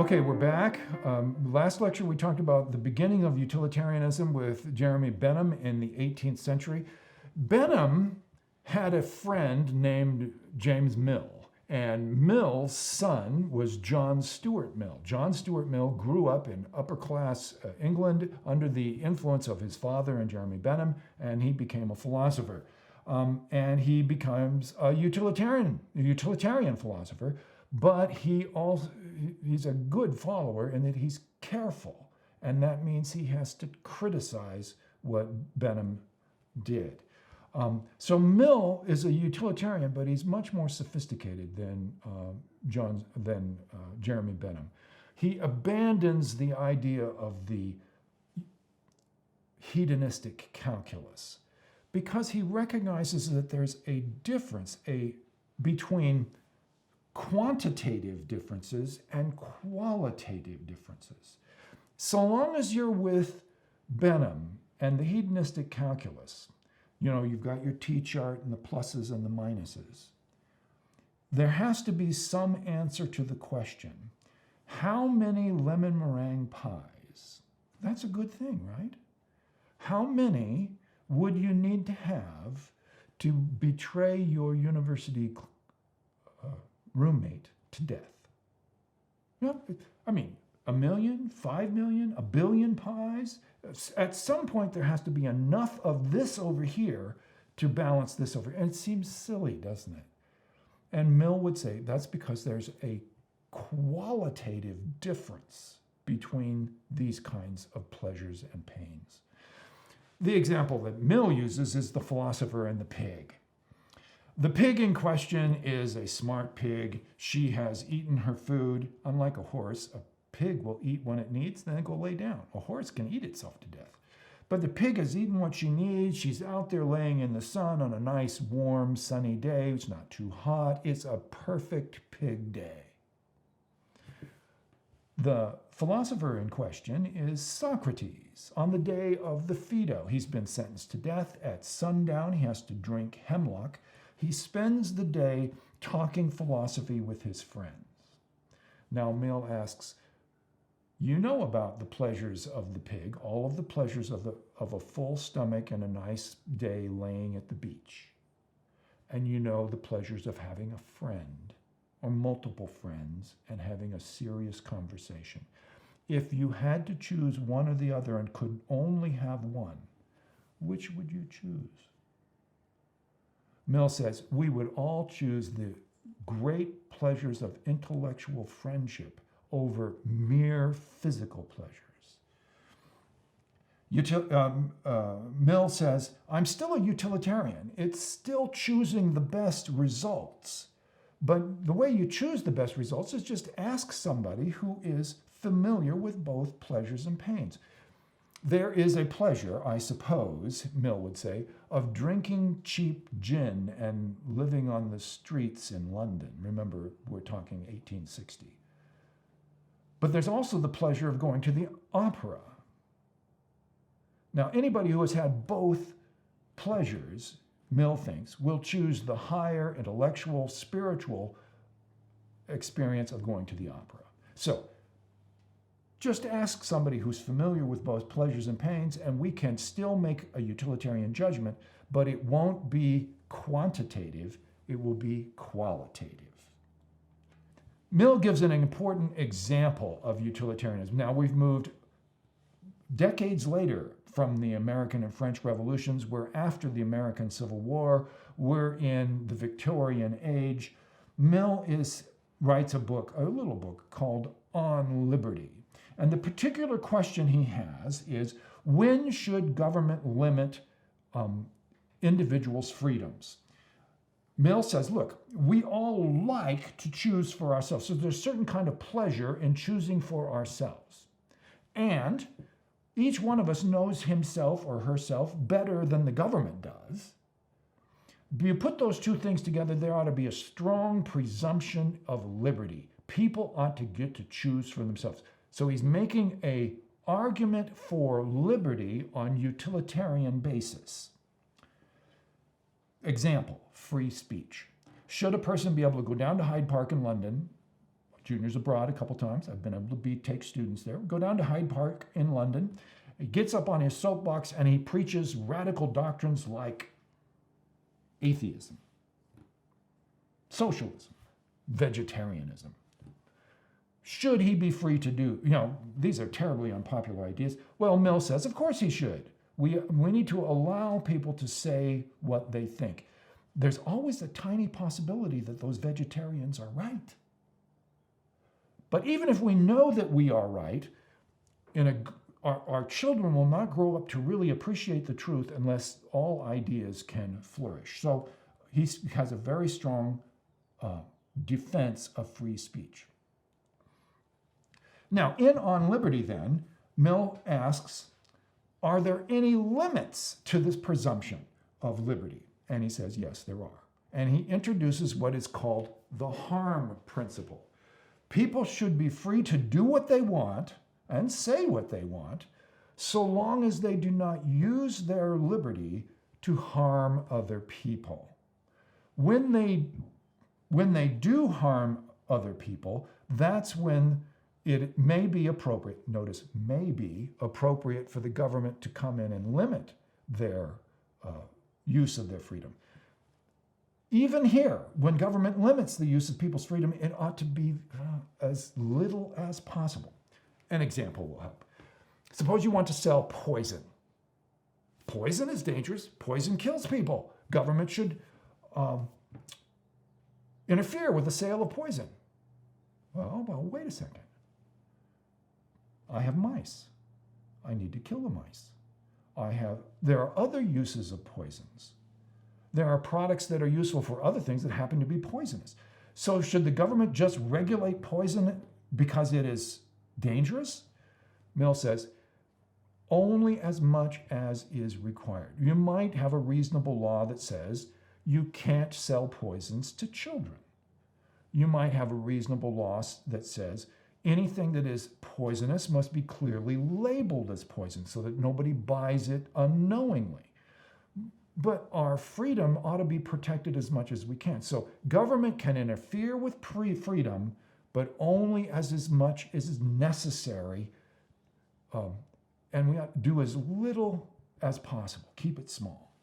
Okay, we're back. Last lecture we talked about the beginning of utilitarianism with Jeremy Benham in the 18th century. Benham had a friend named James Mill, and Mill's son was John Stuart Mill. John Stuart Mill grew up in upper class England under the influence of his father and Jeremy Benham, and he became a philosopher. And he becomes a utilitarian philosopher. But he's a good follower in that he's careful, and that means he has to criticize what Benham did. So Mill is a utilitarian, but he's much more sophisticated than Jeremy Benham. He abandons the idea of the hedonistic calculus because he recognizes that there's a difference between quantitative differences and qualitative differences. So long as you're with Benham and the hedonistic calculus, you've got your T-chart and the pluses and the minuses. There has to be some answer to the question, how many lemon meringue pies? That's a good thing, right? How many would you need to have to betray your university roommate to death? A million, 5 million, a billion pies? At some point, there has to be enough of this over here to balance this over. And it seems silly, doesn't it? And Mill would say that's because there's a qualitative difference between these kinds of pleasures and pains. The example that Mill uses is the philosopher and the pig. The pig in question is a smart pig. She has eaten her food. Unlike a horse, a pig will eat when it needs, then go lay down. A horse can eat itself to death. But the pig has eaten what she needs. She's out there laying in the sun on a nice, warm, sunny day. It's not too hot. It's a perfect pig day. The philosopher in question is Socrates. On the day of the Phaedo, he's been sentenced to death. At sundown, he has to drink hemlock. He spends the day talking philosophy with his friends. Now Mill asks, you know about the pleasures of the pig, all of the pleasures of a full stomach and a nice day laying at the beach. And you know the pleasures of having a friend or multiple friends and having a serious conversation. If you had to choose one or the other and could only have one, which would you choose? Mill says, we would all choose the great pleasures of intellectual friendship over mere physical pleasures. Mill says, I'm still a utilitarian. It's still choosing the best results. But the way you choose the best results is just ask somebody who is familiar with both pleasures and pains. There is a pleasure, I suppose, Mill would say, of drinking cheap gin and living on the streets in London. Remember, we're talking 1860. But there's also the pleasure of going to the opera. Now, anybody who has had both pleasures, Mill thinks, will choose the higher intellectual, spiritual experience of going to the opera. So, just ask somebody who's familiar with both pleasures and pains, and we can still make a utilitarian judgment, but it won't be quantitative, it will be qualitative. Mill gives an important example of utilitarianism. Now, we've moved decades later from the American and French revolutions. We're after the American Civil War. We're in the Victorian age. Mill writes a little book called On Liberty. And the particular question he has is, when should government limit individuals' freedoms? Mill says, look, we all like to choose for ourselves. So there's a certain kind of pleasure in choosing for ourselves. And each one of us knows himself or herself better than the government does. You put those two things together, there ought to be a strong presumption of liberty. People ought to get to choose for themselves. So he's making an argument for liberty on utilitarian basis. Example, free speech. Should a person be able to go down to Hyde Park in London, Junior's abroad a couple times. I've been able to take students there. Go down to Hyde Park in London. He gets up on his soapbox and he preaches radical doctrines like atheism, socialism, vegetarianism. Should he be free to do, these are terribly unpopular ideas. Well, Mill says, of course he should. We need to allow people to say what they think. There's always a tiny possibility that those vegetarians are right. But even if we know that we are right, our children will not grow up to really appreciate the truth unless all ideas can flourish. So he has a very strong defense of free speech. Now, in On Liberty, then, Mill asks, are there any limits to this presumption of liberty? And he says, yes, there are. And he introduces what is called the harm principle. People should be free to do what they want and say what they want, so long as they do not use their liberty to harm other people. When they do harm other people, that's when it may be appropriate, notice may be appropriate for the government to come in and limit their use of their freedom. Even here, when government limits the use of people's freedom, it ought to be as little as possible. An example will help. Suppose you want to sell poison. Poison is dangerous. Poison kills people. Government should interfere with the sale of poison. Well, wait a second. I have mice. I need to kill the mice. There are other uses of poisons. There are products that are useful for other things that happen to be poisonous. So should the government just regulate poison because it is dangerous? Mill says, only as much as is required. You might have a reasonable law that says you can't sell poisons to children. You might have a reasonable law that says anything that is poisonous must be clearly labeled as poison so that nobody buys it unknowingly. But our freedom ought to be protected as much as we can. So government can interfere with freedom, but only as much as is necessary. And we ought to do as little as possible. Keep it small.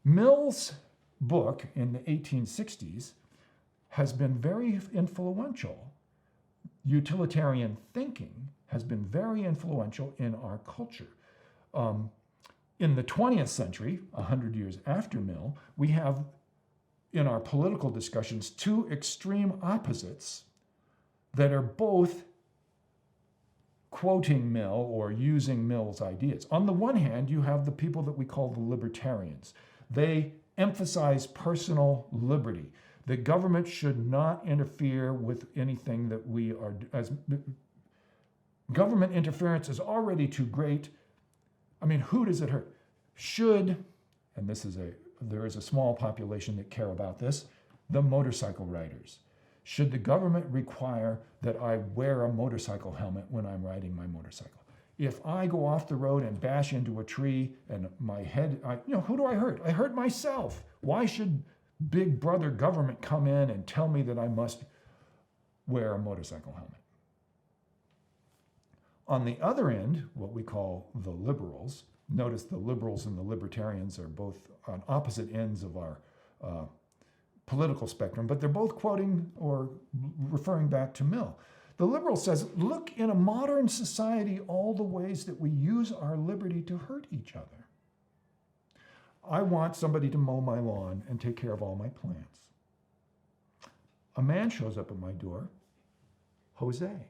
Mill's book in the 1860s has been very influential. Utilitarian thinking has been very influential in our culture. In the 20th century, 100 years after Mill, we have in our political discussions two extreme opposites that are both quoting Mill or using Mill's ideas. On the one hand, you have the people that we call the libertarians. They emphasize personal liberty. The government should not interfere with anything that we are, as government interference is already too great. I mean, who does it hurt? Should, and there is a small population that care about this, the motorcycle riders. Should the government require that I wear a motorcycle helmet when I'm riding my motorcycle? If I go off the road and bash into a tree and my head, who do I hurt? I hurt myself. Why should big brother government come in and tell me that I must wear a motorcycle helmet? On the other end, what we call the liberals, notice the liberals and the libertarians are both on opposite ends of our political spectrum, but they're both quoting or referring back to Mill. The liberal says, look in a modern society all the ways that we use our liberty to hurt each other. I want somebody to mow my lawn and take care of all my plants. A man shows up at my door, Jose.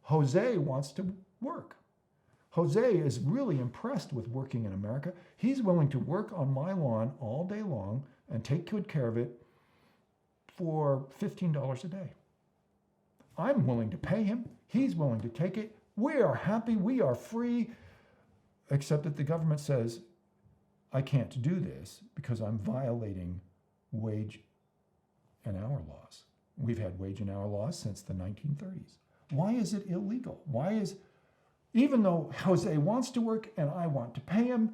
Jose wants to work. Jose is really impressed with working in America. He's willing to work on my lawn all day long and take good care of it for $15 a day. I'm willing to pay him. He's willing to take it. We are happy. We are free, except that the government says, I can't do this because I'm violating wage and hour laws. We've had wage and hour laws since the 1930s. Why is it illegal? Even though Jose wants to work and I want to pay him,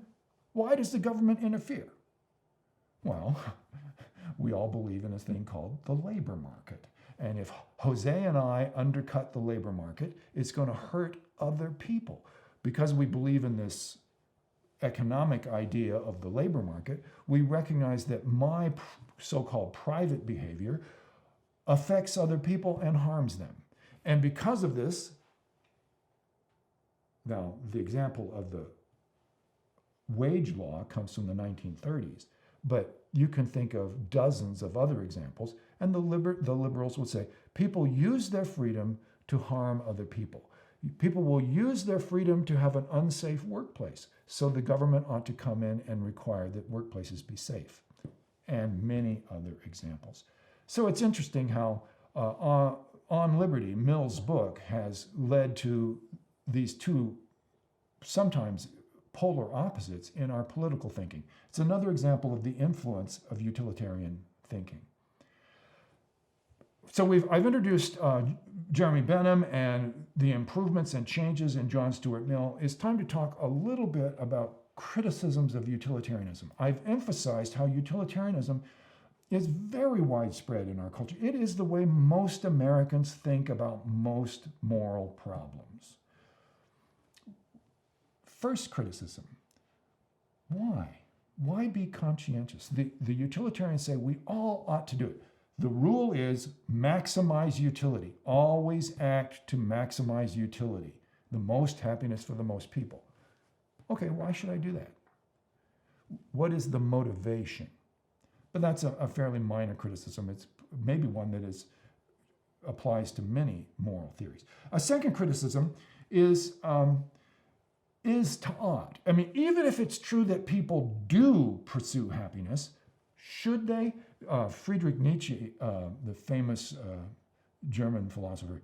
why does the government interfere? Well, We all believe in a thing called the labor market. And if Jose and I undercut the labor market, it's going to hurt other people. Because we believe in this economic idea of the labor market, we recognize that my so-called private behavior affects other people and harms them. And because of this, now the example of the wage law comes from the 1930s, but you can think of dozens of other examples, and the liberals would say, people use their freedom to harm other people. People will use their freedom to have an unsafe workplace, so the government ought to come in and require that workplaces be safe, and many other examples. So it's interesting how On Liberty, Mill's book, has led to these two sometimes polar opposites in our political thinking. It's another example of the influence of utilitarian thinking. So I've introduced Jeremy Benham and the improvements and changes in John Stuart Mill. It's time to talk a little bit about criticisms of utilitarianism. I've emphasized how utilitarianism is very widespread in our culture. It is the way most Americans think about most moral problems. First criticism, why? Why be conscientious? The utilitarians say we all ought to do it. The rule is maximize utility. Always act to maximize utility. The most happiness for the most people. Okay, why should I do that? What is the motivation? But that's a fairly minor criticism. It's maybe one that applies to many moral theories. A second criticism is to ought. I mean, even if it's true that people do pursue happiness, should they? Friedrich Nietzsche, the famous German philosopher,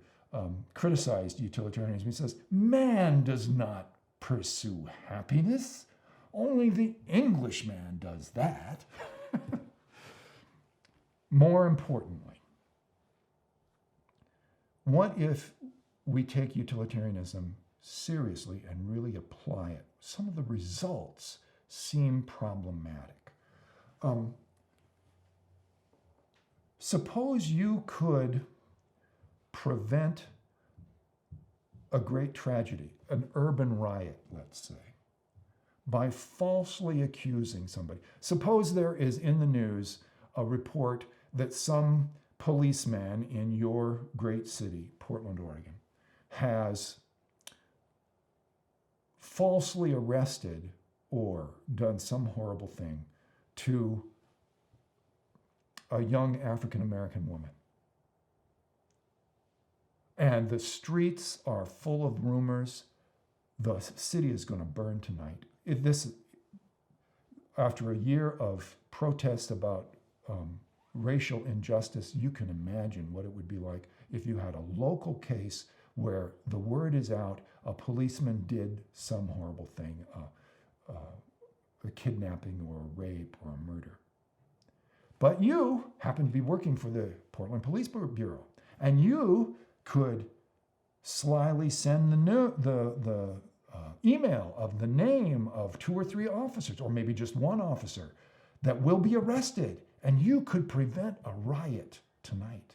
criticized utilitarianism. He says, man does not pursue happiness. Only the Englishman does that. More importantly, what if we take utilitarianism seriously and really apply it? Some of the results seem problematic. Suppose you could prevent a great tragedy, an urban riot, let's say, by falsely accusing somebody. Suppose there is in the news a report that some policeman in your great city, Portland, Oregon, has falsely arrested or done some horrible thing to a young African-American woman. And the streets are full of rumors. The city is going to burn tonight. After a year of protests about racial injustice, you can imagine what it would be like if you had a local case where the word is out, a policeman did some horrible thing, a kidnapping or a rape or a murder. But you happen to be working for the Portland Police Bureau, and you could slyly send the email of the name of 2 or 3 officers, or maybe just one officer, that will be arrested, and you could prevent a riot tonight.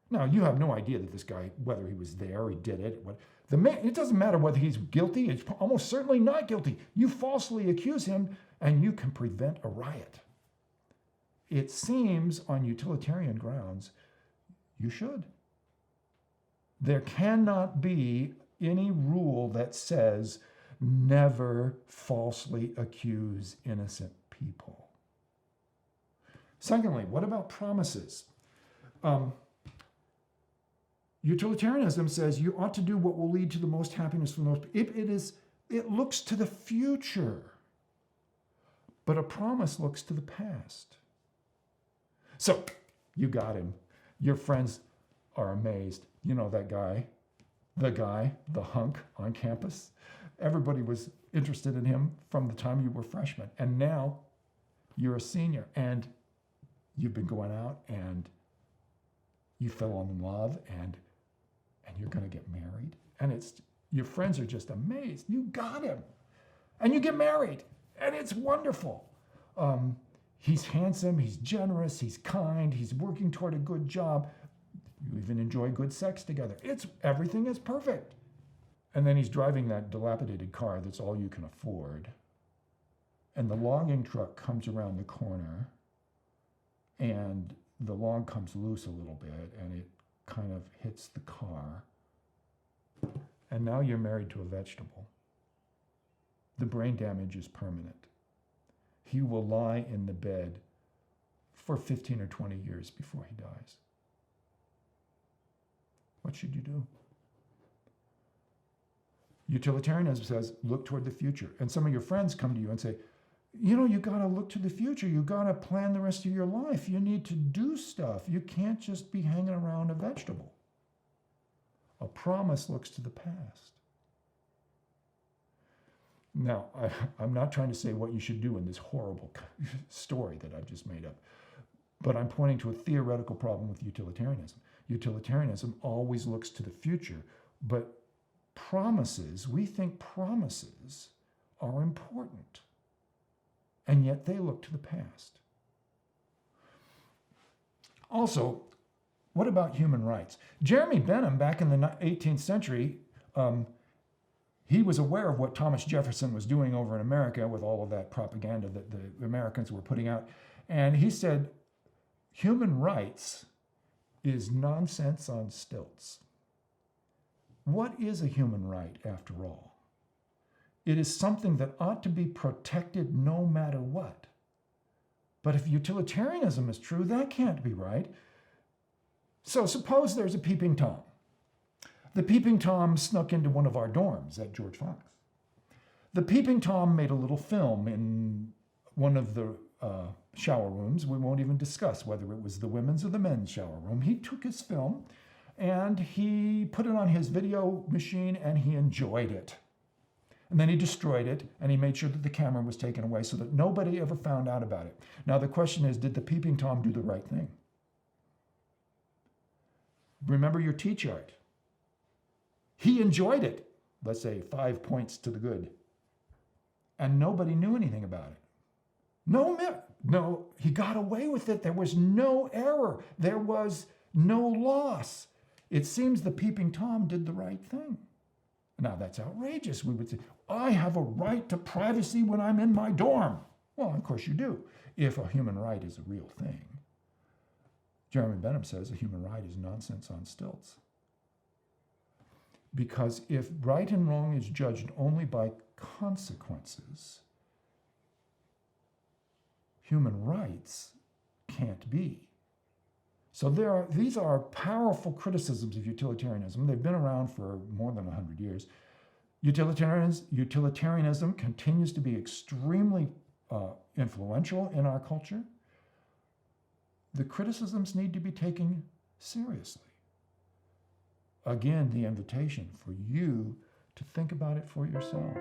Now, you have no idea that this guy, whether he was there, he did it. It doesn't matter whether he's guilty. It's almost certainly not guilty. You falsely accuse him, and you can prevent a riot. It seems on utilitarian grounds, you should. There cannot be any rule that says never falsely accuse innocent people. Secondly, what about promises? Utilitarianism says you ought to do what will lead to the most happiness for the most people. It looks to the future, but a promise looks to the past. So, you got him. Your friends are amazed. You know that guy, the hunk on campus. Everybody was interested in him from the time you were freshmen. And now you're a senior and you've been going out and you fell in love and you're going to get married. And your friends are just amazed. You got him. And you get married. And it's wonderful. He's handsome, he's generous, he's kind, he's working toward a good job. You even enjoy good sex together. Everything is perfect. And then he's driving that dilapidated car that's all you can afford. And the logging truck comes around the corner, and the log comes loose a little bit, and it kind of hits the car. And now you're married to a vegetable. The brain damage is permanent. He will lie in the bed for 15 or 20 years before he dies. What should you do? Utilitarianism says, look toward the future. And some of your friends come to you and say, you know, you got to look to the future. You got to plan the rest of your life. You need to do stuff. You can't just be hanging around a vegetable. A promise looks to the past. Now, I'm not trying to say what you should do in this horrible story that I've just made up, but I'm pointing to a theoretical problem with utilitarianism. Utilitarianism always looks to the future, but promises, we think promises are important, and yet they look to the past. Also, what about human rights? Jeremy Bentham, back in the 18th century, he was aware of what Thomas Jefferson was doing over in America with all of that propaganda that the Americans were putting out. And he said, human rights is nonsense on stilts. What is a human right, after all? It is something that ought to be protected no matter what. But if utilitarianism is true, that can't be right. So suppose there's a peeping Tom. The peeping Tom snuck into one of our dorms at George Fox. The peeping Tom made a little film in one of the shower rooms. We won't even discuss whether it was the women's or the men's shower room. He took his film and he put it on his video machine and he enjoyed it. And then he destroyed it and he made sure that the camera was taken away so that nobody ever found out about it. Now the question is, did the peeping Tom do the right thing? Remember your T-chart. He enjoyed it, let's say 5 points to the good. And nobody knew anything about it. No, he got away with it. There was no error. There was no loss. It seems the peeping Tom did the right thing. Now that's outrageous. We would say, I have a right to privacy when I'm in my dorm. Well, of course you do, if a human right is a real thing. Jeremy Bentham says a human right is nonsense on stilts. Because if right and wrong is judged only by consequences, human rights can't be. So these are powerful criticisms of utilitarianism. They've been around for more than 100 years. Utilitarianism continues to be extremely influential in our culture. The criticisms need to be taken seriously. Again, the invitation for you to think about it for yourself.